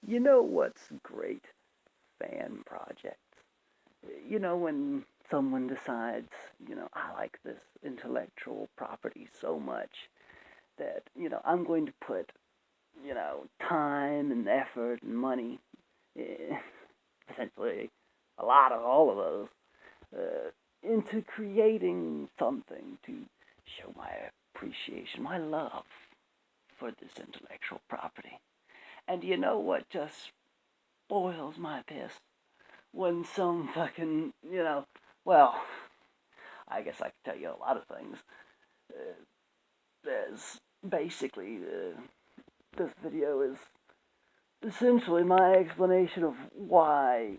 You know what's great? Fan projects. You know, when someone decides, I like this intellectual property so much that, I'm going to put, time and effort and money, eh, essentially a lot of all of those, into creating something to show my appreciation, my love for this intellectual property. And you know what just boils my piss? When some fucking, well, I guess I could tell you a lot of things. There's basically, this video is essentially my explanation of why,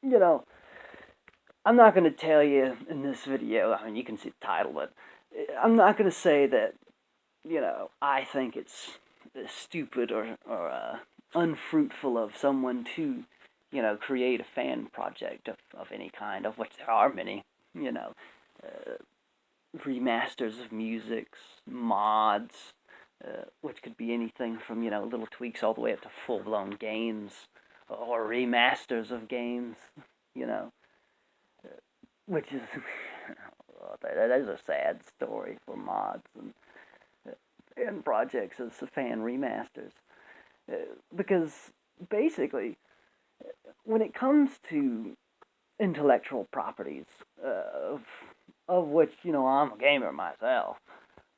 you know, I'm not going to tell you in this video, I mean, you can see the title, but I'm not going to say that, I think it's stupid or unfruitful of someone to, create a fan project of any kind, of which there are many, you know, uh, remasters of musics, mods, which could be anything from, little tweaks all the way up to full-blown games, or remasters of games, you know, which is, that is a sad story for mods and projects as fan remasters. Because basically, when it comes to intellectual properties of which I'm a gamer myself,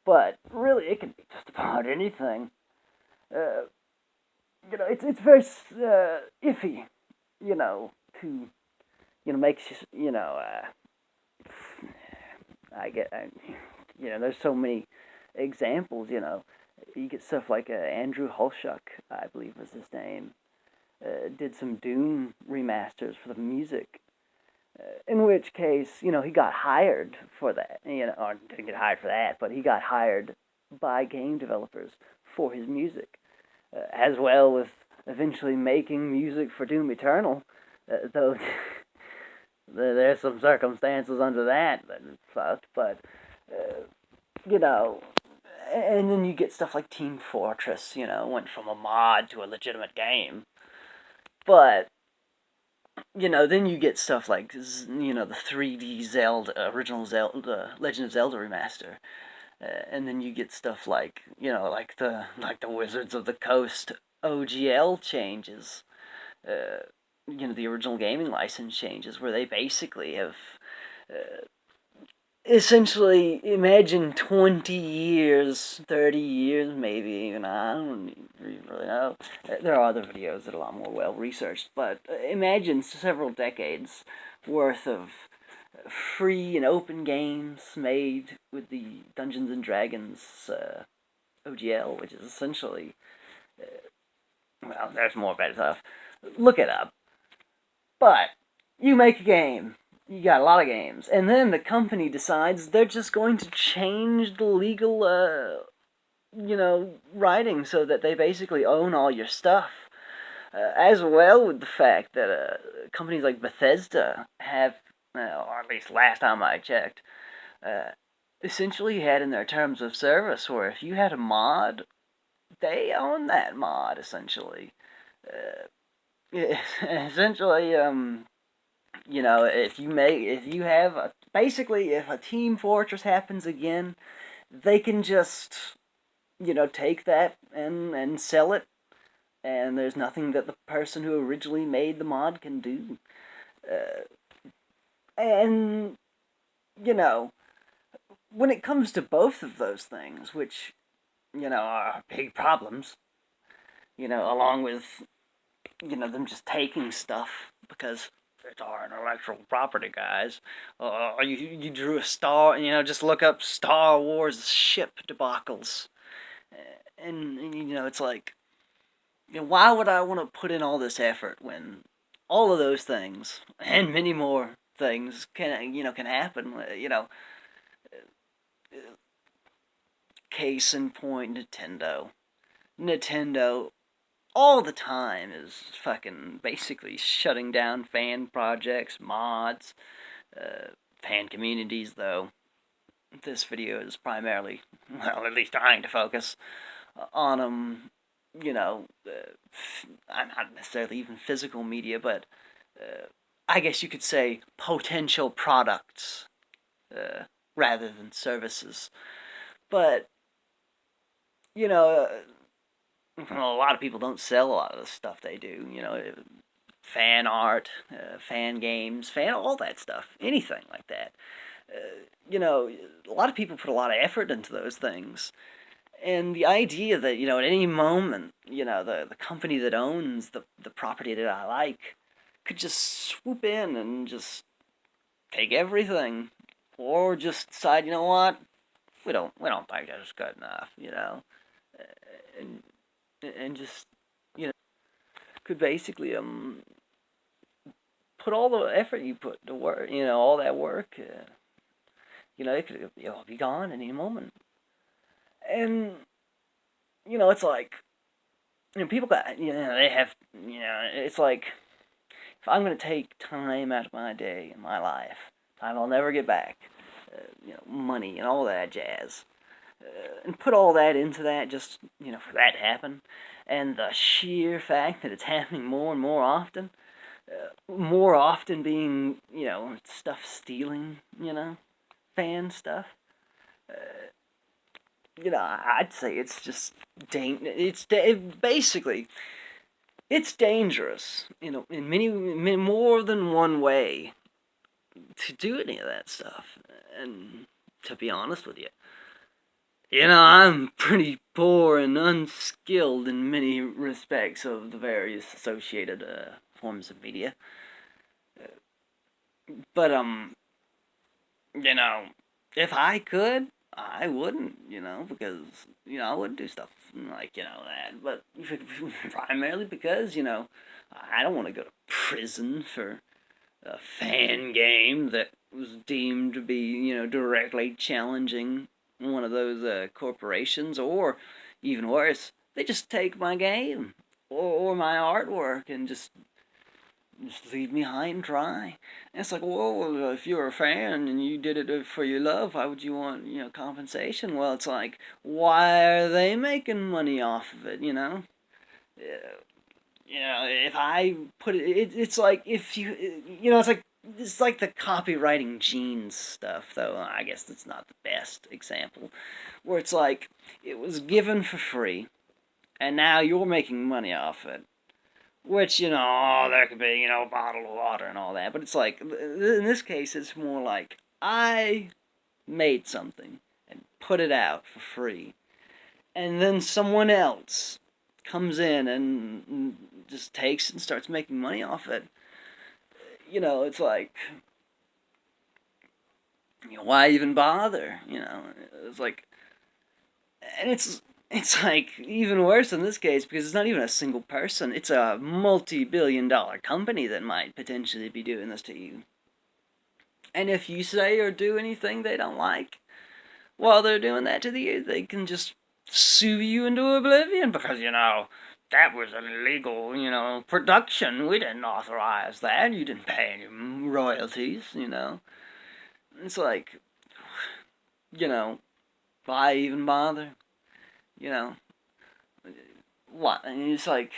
but really it can be just about anything. Uh, it's very iffy, to make there's so many examples. You get stuff like Andrew Holschuck, I believe was his name, did some Doom remasters for the music. In which case, he got hired for that. Or didn't get hired for that, but he got hired by game developers for his music, as well with eventually making music for Doom Eternal. Though there's some circumstances under that that fucked, but uh, you know, and then you get stuff like Team Fortress. Went from a mod to a legitimate game, but then you get stuff like the 3D Zelda, original Zelda, Legend of Zelda remaster, and then you get stuff like like the Wizards of the Coast OGL changes, uh, the original gaming license changes, where they basically have uh, essentially imagine 20 years, 30 years, maybe even, I don't really know. There are other videos that are a lot more well researched, but imagine several decades worth of free and open games made with the Dungeons and Dragons OGL, which is essentially, well, there's more bad stuff. Look it up. But you make a game, you got a lot of games, and then the company decides they're just going to change the legal, writing so that they basically own all your stuff. As well with the fact that companies like Bethesda have, or at least last time I checked, uh, essentially had in their terms of service where if you had a mod, they own that mod essentially. Uh, essentially, if you have basically if a Team Fortress happens again, they can just take that and sell it, and there's nothing that the person who originally made the mod can do. Uh, and you know, when it comes to both of those things, which are big problems, along with them just taking stuff because it's our intellectual property, guys. You drew a star, just look up Star Wars ship debacles, and it's like, why would I want to put in all this effort when all of those things and many more things can happen. Case in point, Nintendo. Nintendo all the time is fucking basically shutting down fan projects, mods, fan communities, though this video is primarily, well, at least trying to focus on them, not necessarily even physical media, but I guess you could say potential products rather than services. But, you know, well, a lot of people don't sell a lot of the stuff they do. Fan art, fan games, fan all that stuff, anything like that. A lot of people put a lot of effort into those things. And the idea that, at any moment, the company that owns the property that I like could just swoop in and just take everything. Or just decide, you know what, we don't think that's good enough, and just, could basically put all the effort you put to work, all that work, it could be gone any moment. And it's like, people got, they have, it's like, if I'm going to take time out of my day and my life, time I'll never get back, money and all that jazz, and put all that into that just, for that to happen, and the sheer fact that it's happening more often being, stuff stealing, fan stuff, I'd say it's just basically it's dangerous, in many more than one way to do any of that stuff. And to be honest with you, I'm pretty poor and unskilled in many respects of the various associated forms of media. But if I could, I wouldn't, because I wouldn't do stuff like that. But primarily because I don't want to go to prison for a fan game that was deemed to be directly challenging one of those corporations, or even worse, they just take my game or my artwork and just leave me high and dry. And it's like, well, if you're a fan and you did it for your love, why would you want, compensation? Well, it's like, why are they making money off of it, if I put it's like if you, it's like the copywriting jeans stuff, though I guess that's not the best example, where it's like, it was given for free, and now you're making money off it. Which, there could be, bottled water and all that. But it's like, in this case, it's more like, I made something and put it out for free. And then someone else comes in and just takes and starts making money off it. It's like, why even bother? It's like, and it's like even worse in this case because it's not even a single person. It's a multi-billion-dollar company that might potentially be doing this to you. And if you say or do anything they don't like while they're doing that to you, they can just sue you into oblivion because, that was an illegal, production. We didn't authorize that. You didn't pay any royalties, It's like, why even bother? What? And it's like,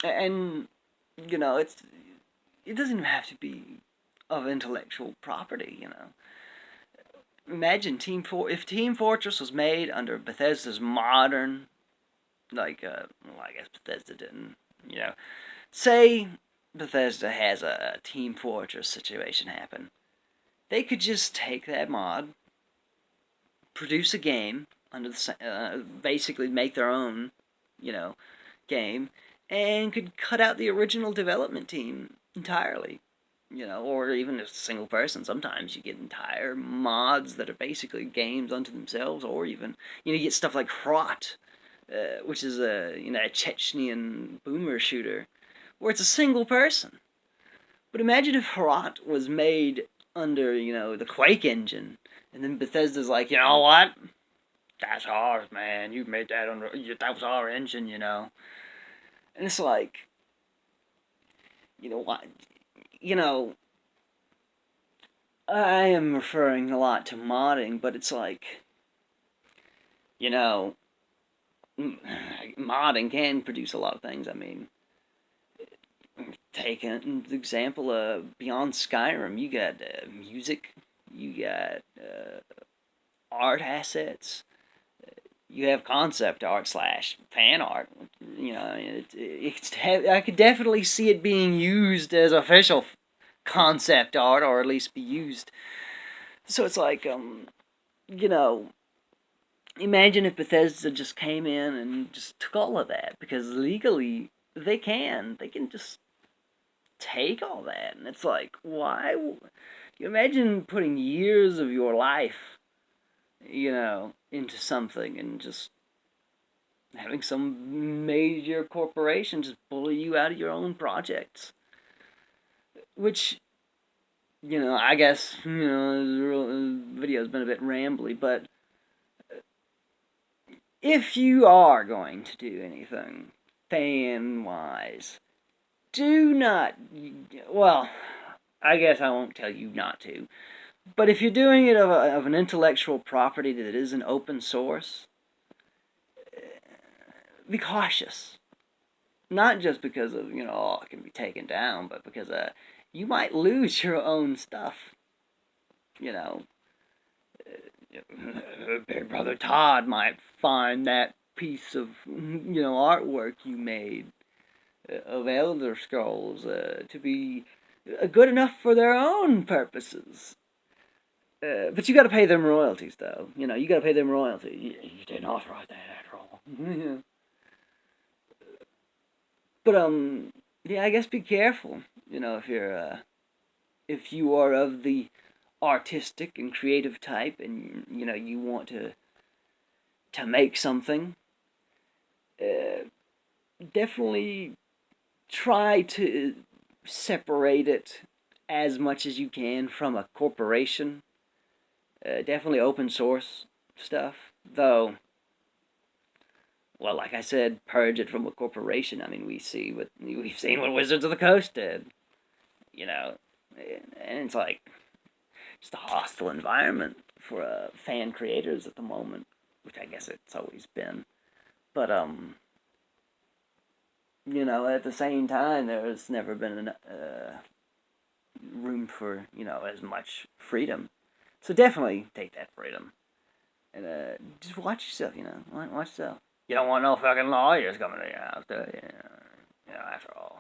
and, it doesn't even have to be of intellectual property, Imagine if Team Fortress was made under Bethesda's modern, like, well, I guess Bethesda didn't, say Bethesda has a Team Fortress situation happen. They could just take that mod, produce a game, under basically make their own, game, and could cut out the original development team entirely. Or even a single person. Sometimes you get entire mods that are basically games unto themselves, or even, you get stuff like Hrot, which is a Chechnyan boomer shooter, where it's a single person. But imagine if Hrot was made under, the Quake engine, and then Bethesda's like, you know what? That's ours, man. You made that that was our engine, And it's like, what? I am referring a lot to modding, but it's like, modding can produce a lot of things. I mean, take an example of beyond Skyrim, you got music, you got art assets, you have concept art slash fan art. You know, I could definitely see it being used as official concept art, or at least be used. So it's like, you know, imagine if Bethesda just came in and just took all of that, because legally they can. They can just take all that, and it's like, why? You imagine putting years of your life, you know, into something, and just having some major corporation just bully you out of your own projects. Which, you know, I guess, you know, this video's been a bit rambly, but if you are going to do anything fan-wise, do not, well, I guess I won't tell you not to, but if you're doing it of an intellectual property that isn't open source, be cautious. Not just because of, you know, oh, it can be taken down, but because you might lose your own stuff. You know, Big Brother Todd might find that piece of, you know, artwork you made of Elder Scrolls to be good enough for their own purposes. But you got to pay them royalties, though. You know, you got to pay them royalties. You didn't authorize that after all. But yeah, I guess be careful. You know, if you are of the artistic and creative type, and you know you want to make something, definitely try to separate it as much as you can from a corporation. Definitely open source stuff, though. Well, like I said, purge it from a corporation. I mean, we've seen what Wizards of the Coast did. You know, and it's like just a hostile environment for fan creators at the moment, which I guess it's always been. But you know, at the same time, there's never been room for, you know, as much freedom. So definitely take that freedom and just watch yourself. You know, watch yourself. You don't want no fucking lawyers coming to your house, do you? You know, after all.